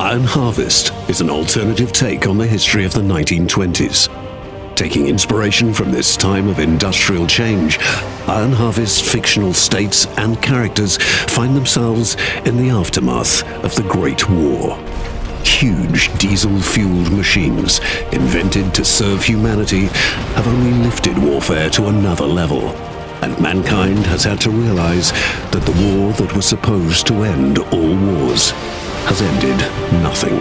Iron Harvest is an alternative take on the history of the 1920s. Taking inspiration from this time of industrial change, Iron Harvest's fictional states and characters find themselves in the aftermath of the Great War. Huge diesel-fueled machines, invented to serve humanity, have only lifted warfare to another level, and mankind has had to realize that the war that was supposed to end all wars has ended nothing.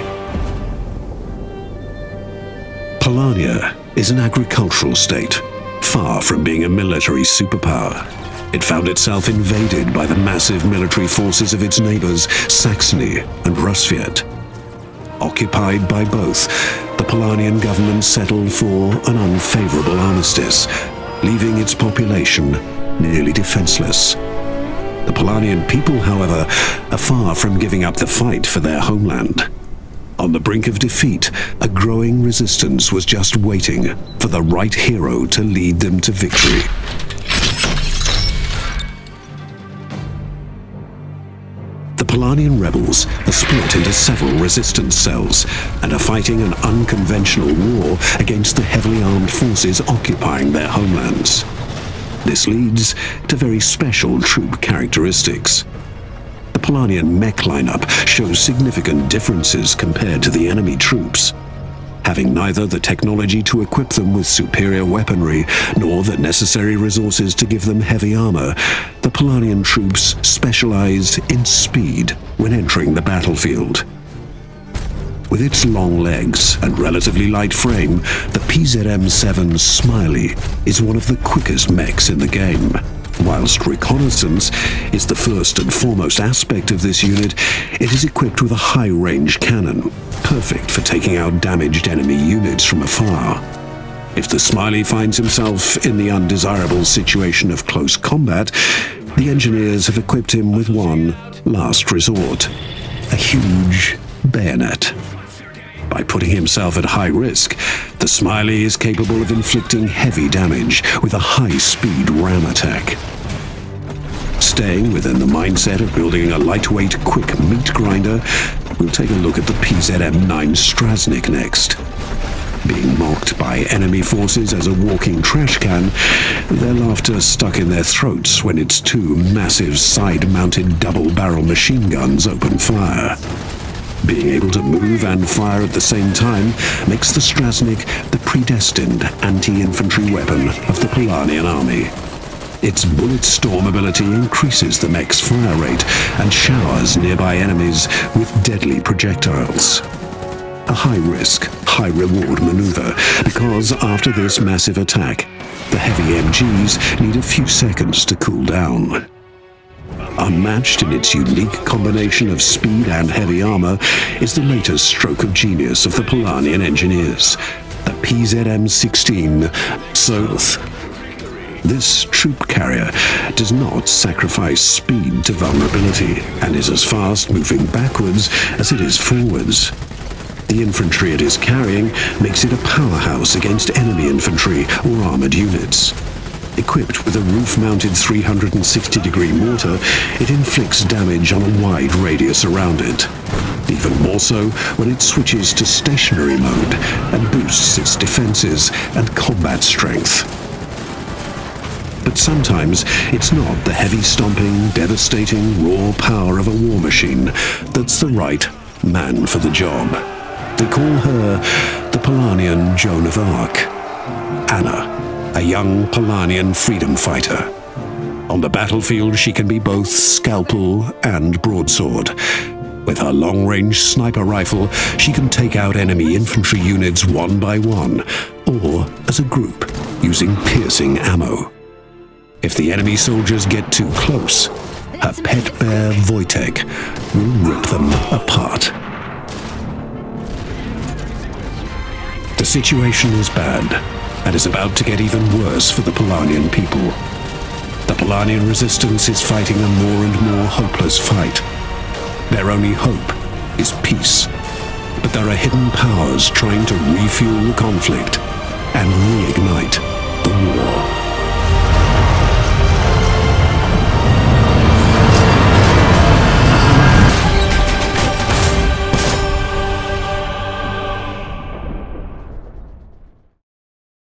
Polania is an agricultural state, far from being a military superpower. It found itself invaded by the massive military forces of its neighbors, Saxony and Rusviet. Occupied by both, the Polanian government settled for an unfavorable armistice, leaving its population nearly defenseless. The Polanian people, however, are far from giving up the fight for their homeland. On the brink of defeat, a growing resistance was just waiting for the right hero to lead them to victory. The Polanian rebels are split into several resistance cells and are fighting an unconventional war against the heavily armed forces occupying their homelands. This leads to very special troop characteristics. The Polanian mech lineup shows significant differences compared to the enemy troops. Having neither the technology to equip them with superior weaponry nor the necessary resources to give them heavy armor, the Polanian troops specialized in speed when entering the battlefield. With its long legs and relatively light frame, the PZM-7 Smiley is one of the quickest mechs in the game. Whilst reconnaissance is the first and foremost aspect of this unit, it is equipped with a high-range cannon, perfect for taking out damaged enemy units from afar. If the Smiley finds himself in the undesirable situation of close combat, the engineers have equipped him with one last resort: a huge bayonet. By putting himself at high risk, the Smiley is capable of inflicting heavy damage with a high-speed ram attack. Staying within the mindset of building a lightweight, quick meat grinder, we'll take a look at the PZM-9 Strasnik next. Being mocked by enemy forces as a walking trash can, their laughter stuck in their throats when its two massive side-mounted double-barrel machine guns open fire. Being able to move and fire at the same time makes the Strasnik the predestined anti-infantry weapon of the Polanian army. Its bullet storm ability increases the mech's fire rate and showers nearby enemies with deadly projectiles. A high-risk, high-reward maneuver, because after this massive attack, the heavy MGs need a few seconds to cool down. Unmatched in its unique combination of speed and heavy armor is the latest stroke of genius of the Polanian engineers, the PZM-16 Soth. This troop carrier does not sacrifice speed to vulnerability and is as fast moving backwards as it is forwards. The infantry it is carrying makes it a powerhouse against enemy infantry or armored units. Equipped with a roof-mounted 360-degree mortar, it inflicts damage on a wide radius around it. Even more so when it switches to stationary mode and boosts its defenses and combat strength. But sometimes it's not the heavy-stomping, devastating, raw power of a war machine that's the right man for the job. They call her the Polanian Joan of Arc, Anna, a young Polanian freedom fighter. On the battlefield, she can be both scalpel and broadsword. With her long-range sniper rifle, she can take out enemy infantry units one by one, or as a group, using piercing ammo. If the enemy soldiers get too close, her pet bear Wojtek will rip them apart. The situation is bad, and is about to get even worse for the Polanian people. The Polanian resistance is fighting a more and more hopeless fight. Their only hope is peace. But there are hidden powers trying to refuel the conflict and reignite